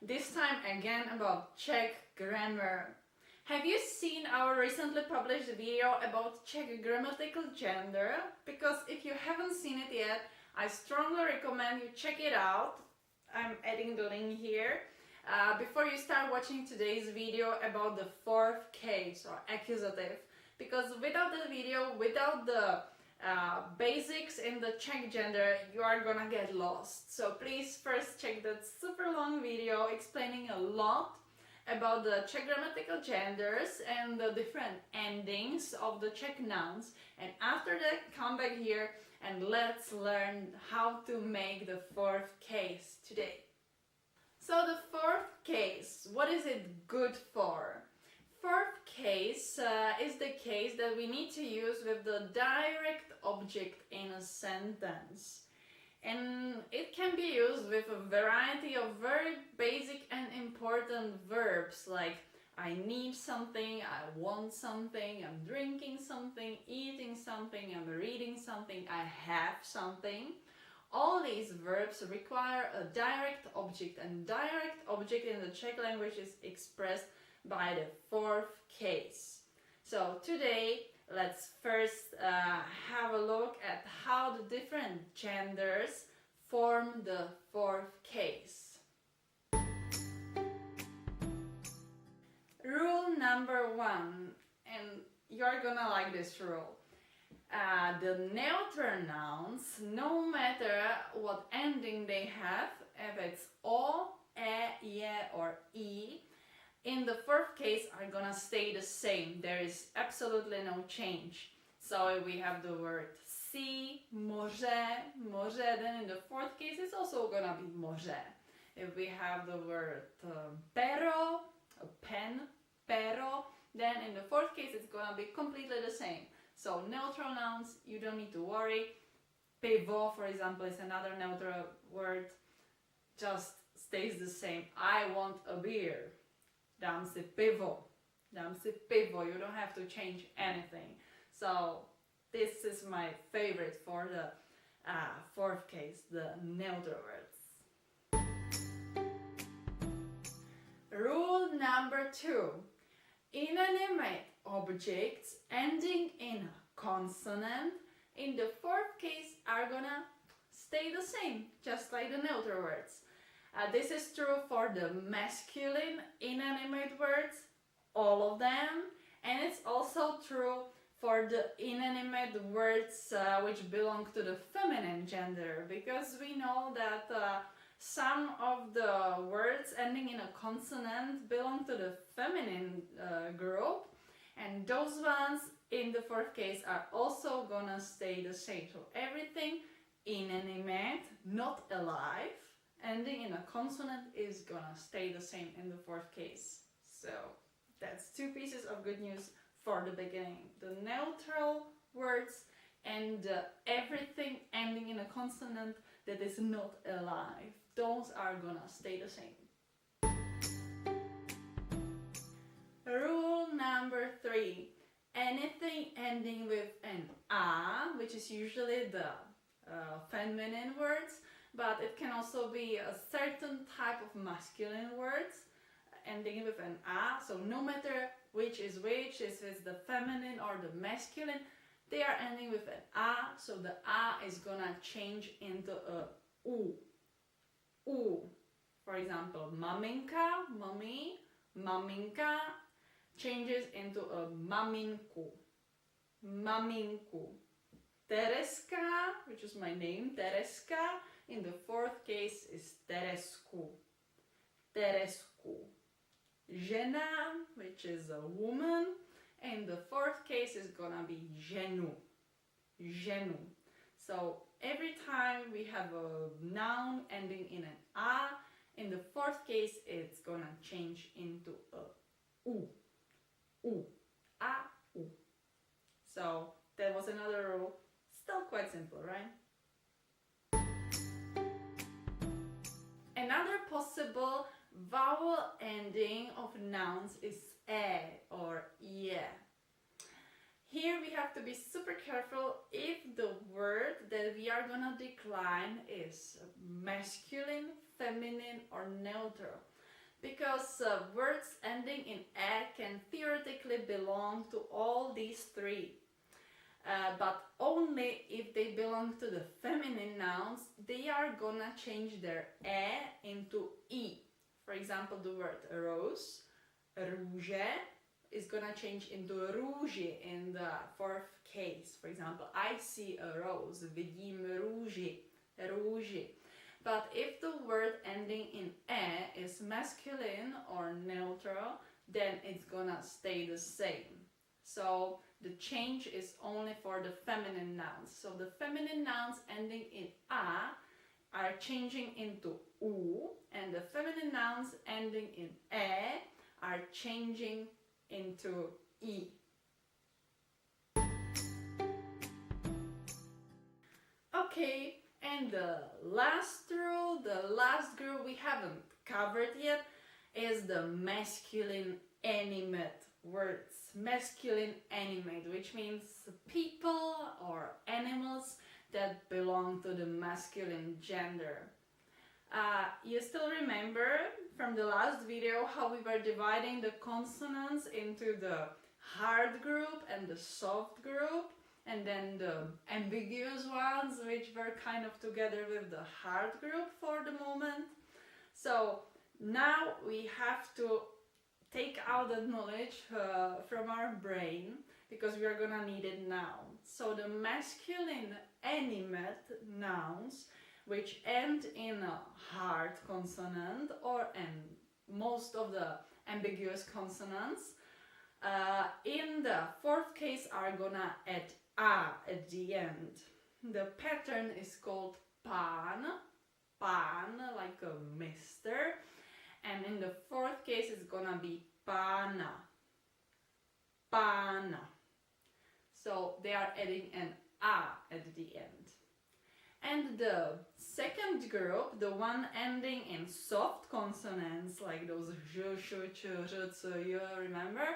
This time again about Czech grammar. Have you seen our recently published video about Czech grammatical gender? Because if you haven't seen it yet, I strongly recommend you check it out. I'm adding the link here. Before you start watching today's video about the fourth case or accusative, because without the video, without the basics in the Czech gender, you are gonna get lost. So please first check that super long video explaining a lot about the Czech grammatical genders and the different endings of the Czech nouns, and after that come back here and let's learn how to make the fourth case today. So the fourth case, what is it good for? Fourth case is the case that we need to use with the direct object in a sentence. And it can be used with a variety of very basic and important verbs like I need something, I want something, I'm drinking something, eating something, I'm reading something, I have something. All these verbs require a direct object, and direct object in the Czech language is expressed by the fourth case. So today let's first have a look at how the different genders form the fourth case. Rule number 1, and you're gonna like this rule. The neuter nouns, no matter what ending they have, if it's o, e, je or I, in the fourth case are gonna stay the same. There is absolutely no change. So if we have the word sea, moře, moře, then in the fourth case it's also gonna be moře. If we have the word pero, a pen, pero, then in the fourth case it's gonna be completely the same. So neutral nouns, you don't need to worry. Pivo, for example, is another neutral word, just stays the same. I want a beer. Dám si pivo. Dám si pivo. You don't have to change anything. So this is my favorite for the fourth case, the neuter words. Rule number 2. Inanimate objects ending in a consonant in the fourth case are gonna stay the same, just like the neuter words. This is true for the masculine inanimate words, all of them, and it's also true for the inanimate words which belong to the feminine gender, because we know that some of the words ending in a consonant belong to the feminine group, and those ones in the fourth case are also gonna stay the same. So everything inanimate, not alive, ending in a consonant is gonna stay the same in the fourth case. So that's two pieces of good news for the beginning. The neutral words and everything ending in a consonant that is not alive. Those are gonna stay the same. Rule number 3. Anything ending with an a, which is usually the feminine words, but it can also be a certain type of masculine words ending with an a. So no matter which is which, if it's the feminine or the masculine, they are ending with an a. So the a is gonna change into a u. U. For example, maminka, mommy, maminka changes into a maminku. Maminku. Tereska, which is my name, Tereska, in the fourth case is Teresku. Teresku. Žena, which is a woman, in the fourth case is gonna be ženu. Ženu. So every time we have a noun ending in an a, in the fourth case it's gonna change into a u. U. A, u. So that was another rule. Still quite simple, right? Another possible vowel ending of nouns is e or ie. Here we have to be super careful if the word that we are gonna decline is masculine, feminine or neutral. because words ending in "e" can theoretically belong to all these three. But only if they belong to the feminine nouns, they are gonna change their "e" into "i". For example, the word rose, růže, is gonna change into růži in the fourth case. For example, I see a rose, vidím růži. But if the word ending in "e" is masculine or neutral, then it's gonna stay the same. So the change is only for the feminine nouns. So the feminine nouns ending in "a" are changing into "u", and the feminine nouns ending in "e" are changing into "i". Okay, and the last rule, the last group we haven't covered yet, is the masculine animate words. Masculine animate, which means people or animals that belong to the masculine gender. You still remember from the last video how we were dividing the consonants into the hard group and the soft group, and then the ambiguous ones, which were kind of together with the hard group for the moment. So now we have to take out that knowledge from our brain, because we are gonna need it now. So the masculine animate nouns, which end in a hard consonant or in most of the ambiguous consonants, in the fourth case are gonna add "a" at the end. The pattern is called pan, like a mister, and in the fourth case it's gonna be pana. So they are adding an "a" at the end. And the second group, the one ending in soft consonants, like those ž, š, č, r, c, y, remember?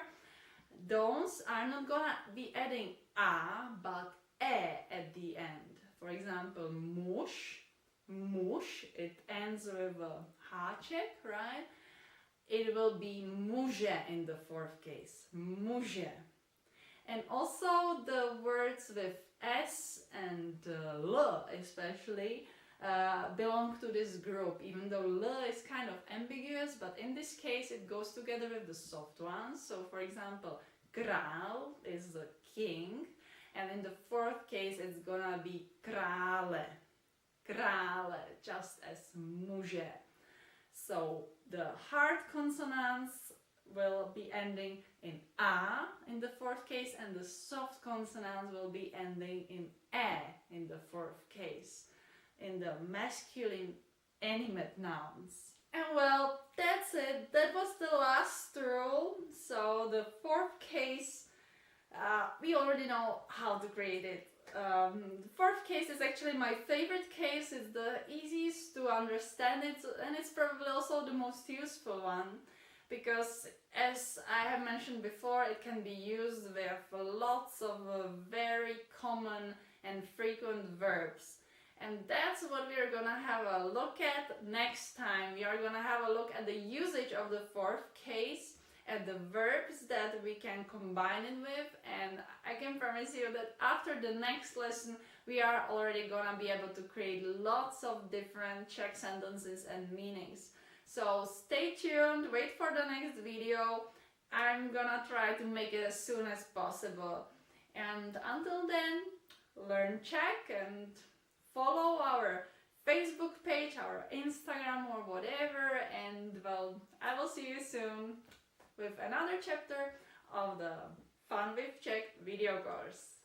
Those are not gonna be adding "a", but "e" at the end. For example, muž, it ends with a háček, right? It will be muže in the fourth case, muže. And also the words with S and L especially belong to this group, even though L is kind of ambiguous, but in this case it goes together with the soft ones. So for example, král is the king, and in the fourth case it's gonna be krále, just as muže. So the hard consonants will be ending in "a" in the fourth case, and the soft consonants will be ending in "e" in the fourth case, in the masculine animate nouns. And well, that's it. That was the last rule. So the fourth case, we already know how to create it. The fourth case is actually my favorite case. It's the easiest to understand it, and it's probably also the most useful one, because as I have mentioned before, it can be used with lots of very common and frequent verbs. And that's what we are gonna have a look at next time. We are gonna have a look at the usage of the fourth case, at the verbs that we can combine it with, and I can promise you that after the next lesson we are already gonna be able to create lots of different Czech sentences and meanings. So stay tuned, wait for the next video. I'm gonna try to make it as soon as possible. And until then, learn Czech and follow our Facebook page, our Instagram or whatever, and well, I will see you soon with another chapter of the Fun with Czech video course.